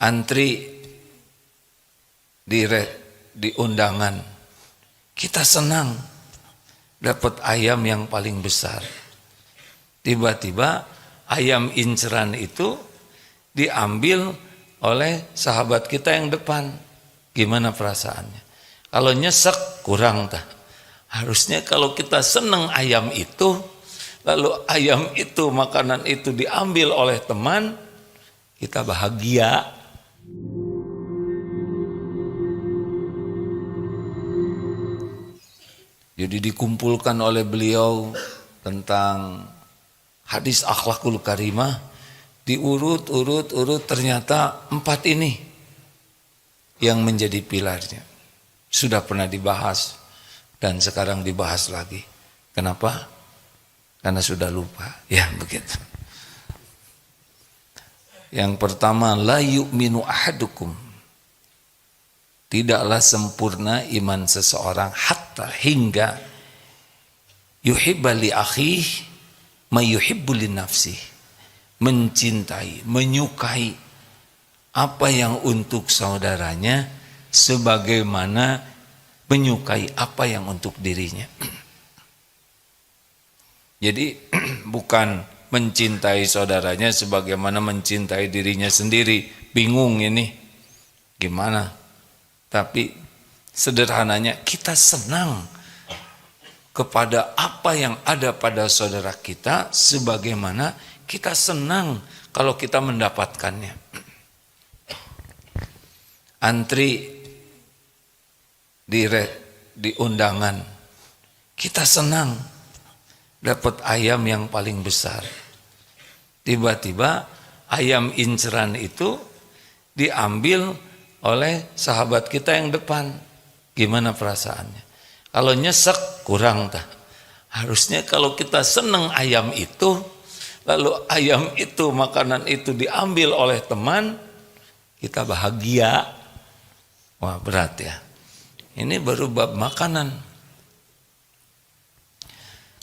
antri di undangan, kita senang dapat ayam yang paling besar. Tiba-tiba ayam inceran itu diambil oleh sahabat kita yang depan. Gimana perasaannya? Kalau nyesek kurang tah. Harusnya kalau kita senang ayam itu, lalu ayam itu, makanan itu diambil oleh teman, kita bahagia. Jadi dikumpulkan oleh beliau tentang hadis akhlakul karimah, diurut ternyata 4 ini yang menjadi pilarnya. Sudah pernah dibahas dan sekarang dibahas lagi. Kenapa? Karena sudah lupa. Ya begitu. Yang pertama, la yu'minu ahadukum. Tidaklah sempurna iman seseorang hatta hingga yuhibba li akhihi ma yuhibbu li nafsihi. Mencintai, menyukai apa yang untuk saudaranya sebagaimana menyukai apa yang untuk dirinya. Jadi bukan mencintai saudaranya sebagaimana mencintai dirinya sendiri. Bingung ini gimana? Tapi sederhananya kita senang kepada apa yang ada pada saudara kita sebagaimana kita senang kalau kita mendapatkannya. Antri di undangan, kita senang dapat ayam yang paling besar. Tiba-tiba ayam inceran itu diambil oleh sahabat kita yang depan. Gimana perasaannya? Kalau nyesek kurang tah. Harusnya kalau kita senang ayam itu, lalu ayam itu, makanan itu diambil oleh teman, kita bahagia. Wah berat ya. Ini baru bab makanan.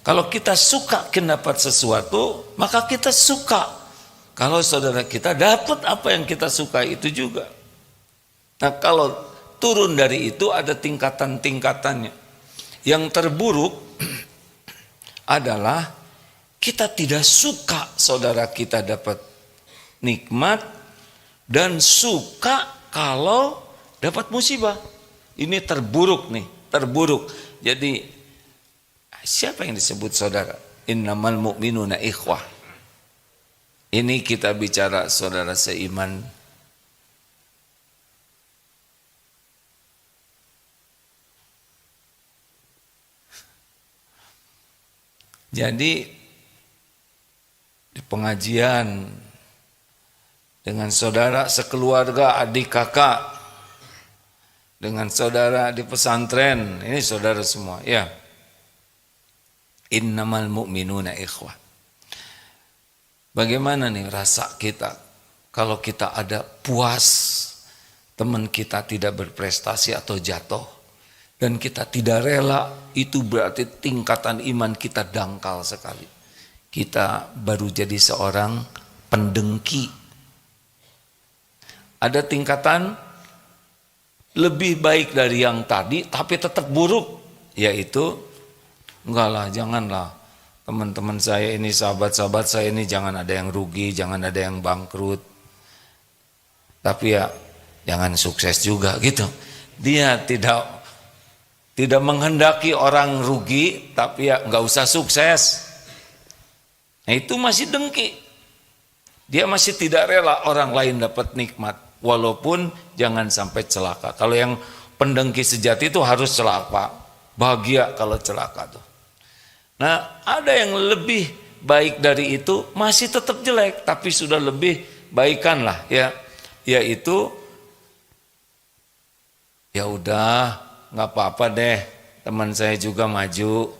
Kalau kita suka mendapat sesuatu, maka kita suka. Kalau saudara kita dapat apa yang kita suka itu juga. Nah kalau turun dari itu ada tingkatan-tingkatannya. Yang terburuk adalah kita tidak suka saudara kita dapat nikmat dan suka kalau dapat musibah. Ini terburuk nih, terburuk. Jadi siapa yang disebut saudara? Innamal mu'minuna ikhwah. Ini kita bicara saudara seiman. Jadi di pengajian dengan saudara sekeluarga, adik kakak, dengan saudara di pesantren, ini saudara semua, ya. Innamal mu'minuna ikhwah. Bagaimana nih rasa kita kalau kita ada puas teman kita tidak berprestasi atau jatuh dan kita tidak rela, itu berarti tingkatan iman kita dangkal sekali. Kita baru jadi seorang pendengki. Ada tingkatan lebih baik dari yang tadi tapi tetap buruk, yaitu enggak lah, janganlah teman-teman saya ini, sahabat-sahabat saya ini jangan ada yang rugi, jangan ada yang bangkrut, tapi ya jangan sukses juga gitu. Dia tidak menghendaki orang rugi, tapi ya enggak usah sukses. Nah itu masih dengki. Dia masih tidak rela orang lain dapat nikmat, walaupun jangan sampai celaka. Kalau yang pendengki sejati itu harus celaka, bahagia kalau celaka tuh. Nah ada yang lebih baik dari itu masih tetap jelek, tapi sudah lebih baikan lah ya, yaitu ya udah nggak apa-apa deh, teman saya juga maju,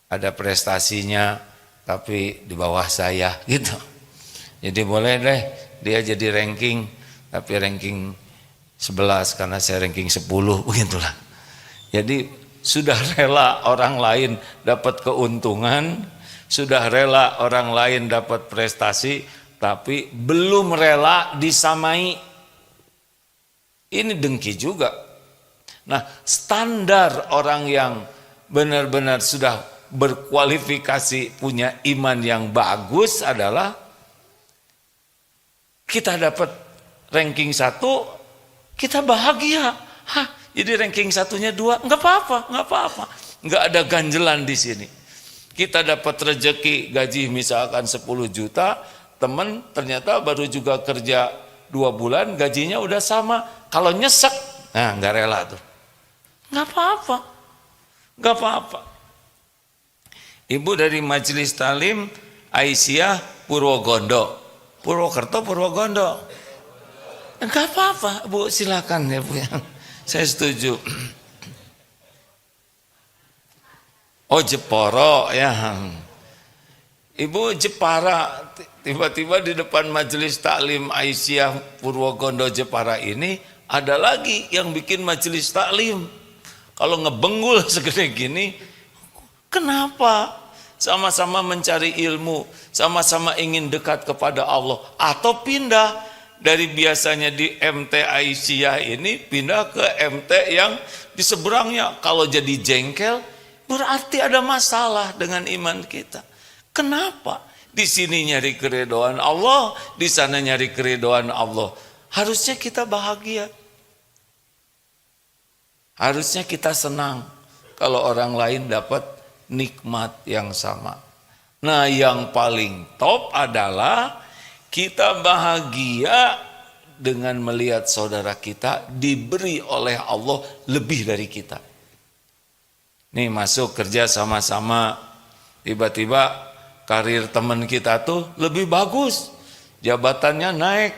ada prestasinya, tapi di bawah saya gitu. Jadi boleh deh dia jadi ranking, tapi ranking 11 karena saya ranking 10, begitulah. Jadi sudah rela orang lain dapat keuntungan, sudah rela orang lain dapat prestasi, tapi belum rela disamai. Ini dengki juga. Nah, standar orang yang benar-benar sudah berkualifikasi punya iman yang bagus adalah kita dapat ranking 1, kita bahagia. Hah, jadi ranking 1-nya 2, enggak apa-apa. Enggak ada ganjelan di sini. Kita dapat rezeki gaji misalkan 10 juta, teman ternyata baru juga kerja 2 bulan, gajinya udah sama. Kalau nyesek, nah enggak rela tuh. Enggak apa-apa. Ibu dari Majelis Talim Aisyah Purwogondo. Purwokerto, Purwogondo. Enggak apa-apa, Bu, silakan ya, Bu. Saya setuju. Oh, Jepara ya. Ibu Jepara, tiba-tiba di depan Majelis Taklim Aisyah Purwogondo Jepara ini ada lagi yang bikin majelis taklim. Kalau ngebenggul segede gini, kenapa? Sama-sama mencari ilmu, sama-sama ingin dekat kepada Allah, atau pindah dari biasanya di MT Aisyah ini pindah ke MT yang di seberangnya. Kalau jadi jengkel, berarti ada masalah dengan iman kita. Kenapa? Di sini nyari keridhaan Allah, di sana nyari keridhaan Allah. Harusnya kita bahagia. Harusnya kita senang kalau orang lain dapat nikmat yang sama. Nah, yang paling top adalah kita bahagia dengan melihat saudara kita diberi oleh Allah lebih dari kita. Nih masuk kerja sama-sama, tiba-tiba karir teman kita tuh lebih bagus, jabatannya naik,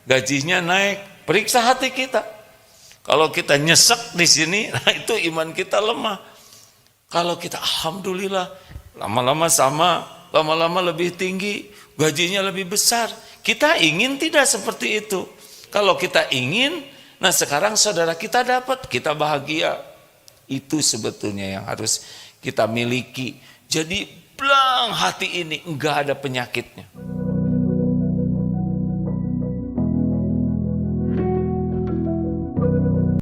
gajinya naik, periksa hati kita. Kalau kita nyesek di sini, nah itu iman kita lemah. Kalau kita alhamdulillah, lama-lama sama, lama-lama lebih tinggi, gajinya lebih besar. Kita ingin tidak seperti itu. Kalau kita ingin, nah sekarang saudara kita dapat, kita bahagia. Itu sebetulnya yang harus kita miliki. Jadi belang hati ini, enggak ada penyakitnya.